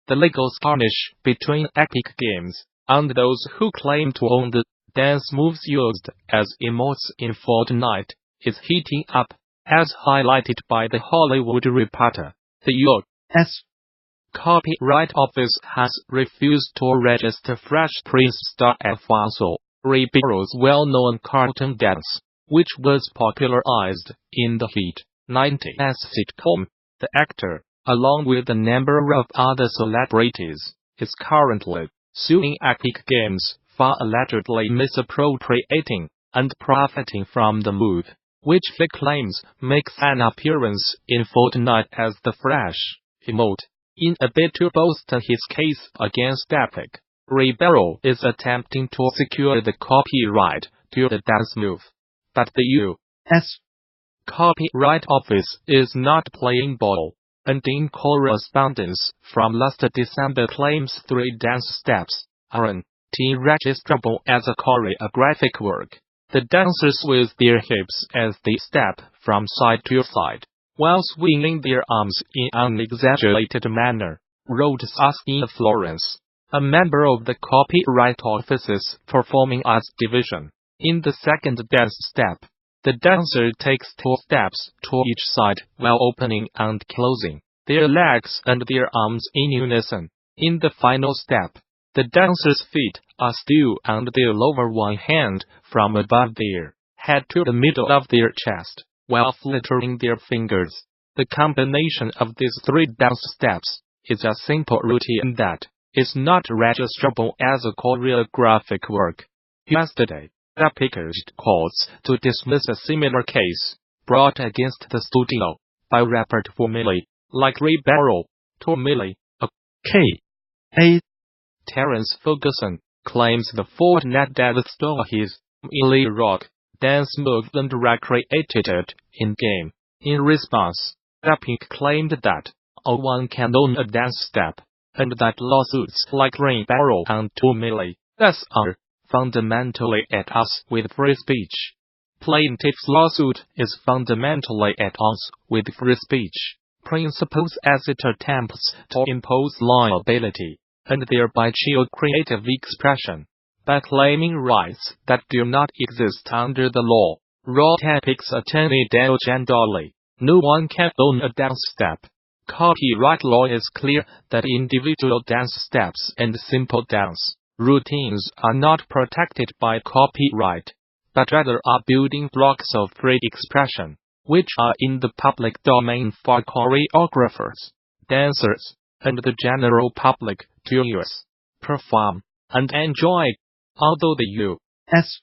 The legal skirmish between Epic Games and those who claim to own the dance moves used as emotes in Fortnite is heating up, as highlighted by The Hollywood Reporter. The U.S. Copyright Office has refused to register Fresh Prince star Alfonso Ribeiro's well-known Carlton Dance, which was popularized in the Hit 90s sitcom. The actor, along with a number of other celebrities, is currently suing Epic Games for allegedly misappropriating and profiting from the move, which he claims makes an appearance in Fortnite as the Fresh emote. In a bid to bolster his case against Epic, Ribeiro is attempting to secure the copyright to the dance move. But the U.S. Copyright Office is not playing ball, and in correspondence from last December claims 3 dance steps aren't registrable as a choreographic work. The dancers with their hips as they step from side to side, while swinging their arms in an exaggerated manner, wrote Saskia Florence, a member of the Copyright Office's Performing Arts Division. In the second dance step, the dancer takes 2 steps to each side while opening and closing their legs and their arms in unison. In the final step, the dancer's feet are still and they lower one hand from above their head to the middle of their chest, while fluttering their fingers. The combination of these 3 dance steps is a simple routine that is not registrable as a choreographic work. Yesterday, Epic urged courts to dismiss a similar case brought against the studio by rapper Tomili, like Ribeiro. Tomili, a.k.a. Terrence Ferguson, claims the Fortnite dev stole his Illy Rock dance move and recreated it in-game. In response, Epic claimed that one can own a dance step, and that lawsuits like Ribeiro and Tomili are fundamentally at odds with free speech. Plaintiff's lawsuit is fundamentally at odds with free speech principles as it attempts to impose liability and thereby chill creative expression by claiming rights that do not exist under the law, wrote Epic's attorney Dale Gandoli. No one can own a dance step. Copyright law is clear that individual dance steps and simple dance routines are not protected by copyright, but rather are building blocks of free expression, which are in the public domain for choreographers, dancers, and the general public to use, perform, and enjoy. Although the U.S.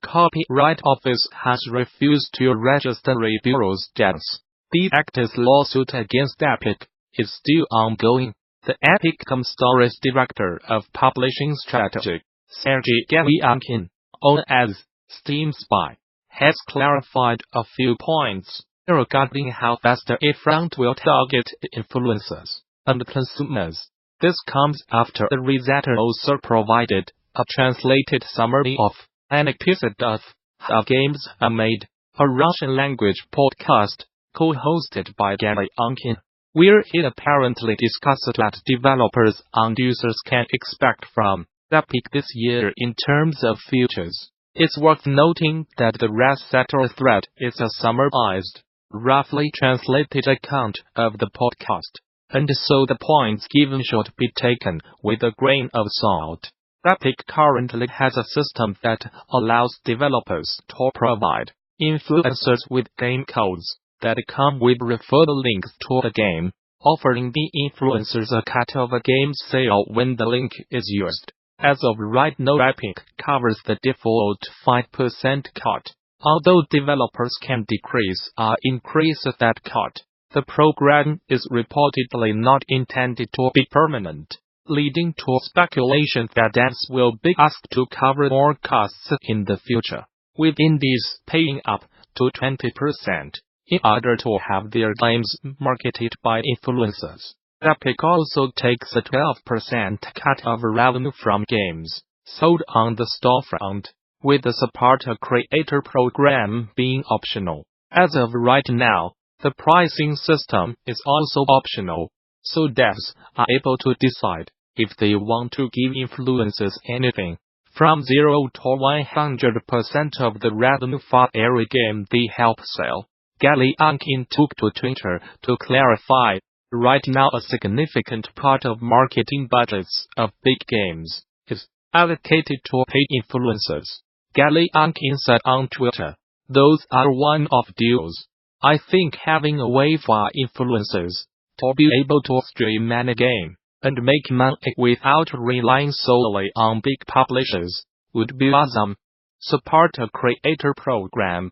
Copyright Office has refused to register Ribeiro's dance, the actor's lawsuit against Epic is still ongoing. The Epic Stories Director of Publishing Strategy, Sergey Galyankin, known as Steam Spy, has clarified a few points regarding how fast a front will target influencers and consumers. This comes after a researcher also provided a translated summary of an episode of How Games Are Made, a Russian-language podcast co-hosted by Galyankin, where it apparently discussed what developers and users can expect from Epic this year in terms of features. It's worth noting that the Resetter thread is a summarized, roughly translated account of the podcast, and so the points given should be taken with a grain of salt. Epic currently has a system that allows developers to provide influencers with game codes that come with referral links to the game, offering the influencers a cut of a game sale when the link is used. As of right now, Epic covers the default 5% cut. Although developers can decrease or increase that cut, the program is reportedly not intended to be permanent, leading to speculation that devs will be asked to cover more costs in the future, with indies paying up to 20%. In order to have their games marketed by influencers. Epic also takes a 12% cut of revenue from games sold on the storefront, with the Support a Creator program being optional. As of right now, the pricing system is also optional. so devs are able to decide if they want to give influencers anything, from 0 to 100% of the revenue for every game they help sell. Gamasutra took to Twitter to clarify, right now a significant part of marketing budgets of big games is allocated to paid influencers. Gamasutra said on Twitter, "Those are one-off deals. I think having a way for influencers to be able to stream any game and make money without relying solely on big publishers would be awesome. Support a creator program.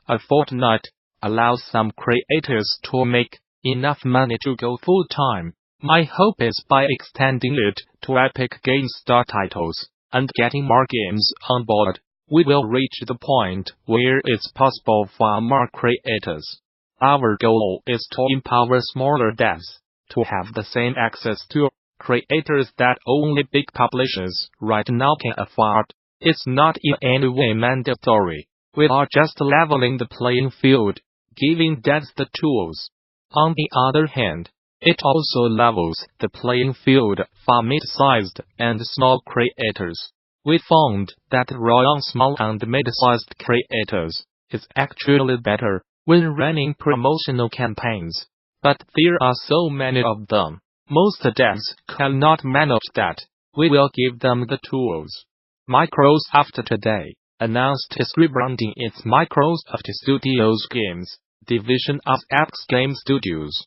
A Fortnite allows some creators to make enough money to go full-time. My hope is by extending it to Epic Games Store titles and getting more games on board, we will reach the point where it's possible for more creators. Our goal is to empower smaller devs to have the same access to creators that only big publishers right now can afford. It's not in any way mandatory. We are just leveling the playing field, giving devs the tools. On the other hand, it also levels the playing field for mid-sized and small creators. We found that relying small and mid-sized creators is actually better when running promotional campaigns. But there are so many of them. Most devs cannot manage that. We will give them the tools. Microsoft today announced it's rebranding its Microsoft Studios Games division of X Game Studios,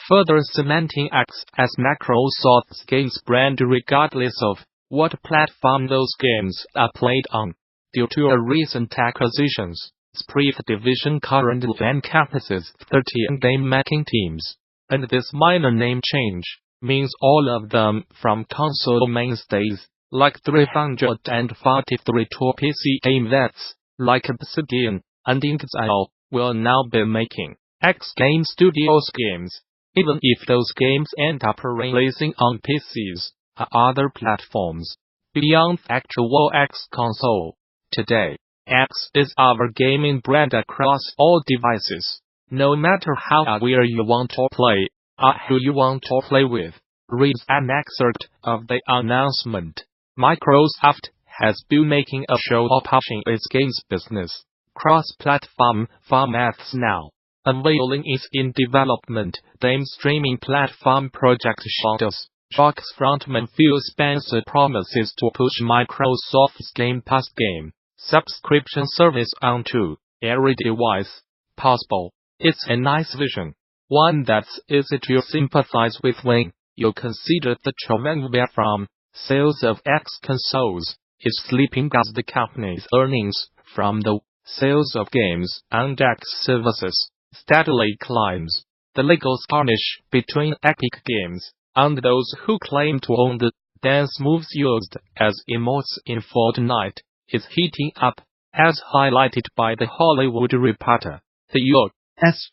further cementing X as Microsoft's games brand regardless of what platform those games are played on. Due to a recent acquisitions, Sprite division currently encompasses 13 game-making teams, and this minor name change means all of them from console mainstays like 343 to PC game vets like Obsidian and Inxile will now be making X Game Studios games, even if those games end up releasing on PCs or other platforms beyond actual X console. Today, X is our gaming brand across all devices. No matter how or where you want to play, or who you want to play with, reads an excerpt of the announcement. Microsoft has been making a show of pushing its games business cross-platform formats now, unveiling its in-development game streaming platform Project Shadows. Xbox frontman Phil Spencer promises to push Microsoft's Game Pass game subscription service onto every device possible. It's a nice vision, one that's easy to sympathize with when you consider the tremendous from sales of X consoles is slipping as the company's earnings from the sales of games and X services steadily climbs. The legal skirmish between Epic Games and those who claim to own the dance moves used as emotes in Fortnite is heating up, as highlighted by The Hollywood Reporter. The U.S.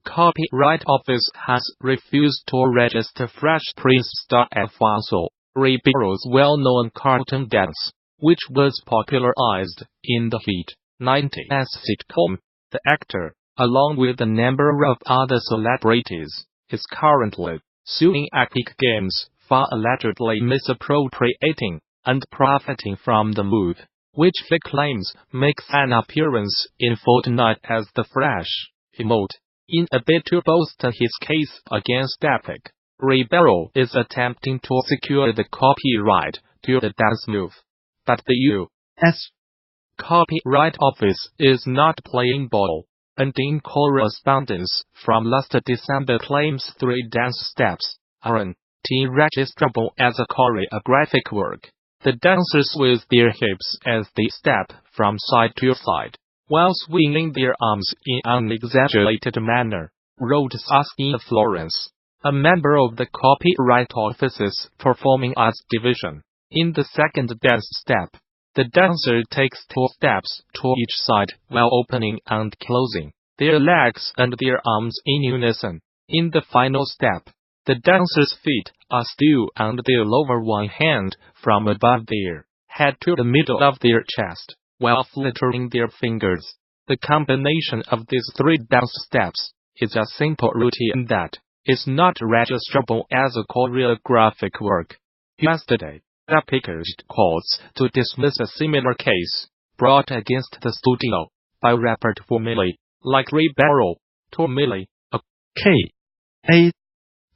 Copyright Office has refused to register Fresh Prince star Alfonso Ribeiro's well-known Carlton Dance, which was popularized in the Hit 90s sitcom. The actor, along with a number of other celebrities, is currently suing Epic Games for allegedly misappropriating and profiting from the move, which he claims makes an appearance in Fortnite as the Fresh emote. In a bid to bolster his case against Epic, Ribeiro is attempting to secure the copyright to the dance move. But the U.S. Copyright Office is not playing ball, and in correspondence from last December claims 3 dance steps aren't registrable as a choreographic work. The dancers swing their hips as they step from side to side, while swinging their arms in an exaggerated manner, wrote Saskia Florence, a member of the Copyright Office's Performing Arts Division. In the second dance step, the dancer takes 2 steps to each side while opening and closing their legs and their arms in unison. In the final step, the dancer's feet are still on their lower one hand from above their head to the middle of their chest, while fluttering their fingers. The combination of these 3 dance steps is a simple routine that is not registrable as a choreographic work. Yesterday, Epic urged courts to dismiss a similar case brought against the studio by rapper Formili, like Ribeiro, Tomili, a K.A.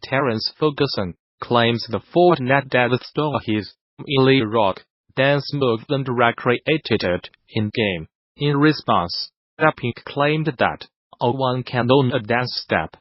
Terence Ferguson, claims the Fortnite dev stole his illy rock dance move and recreated it in-game. In response, Epic claimed that one can own a dance step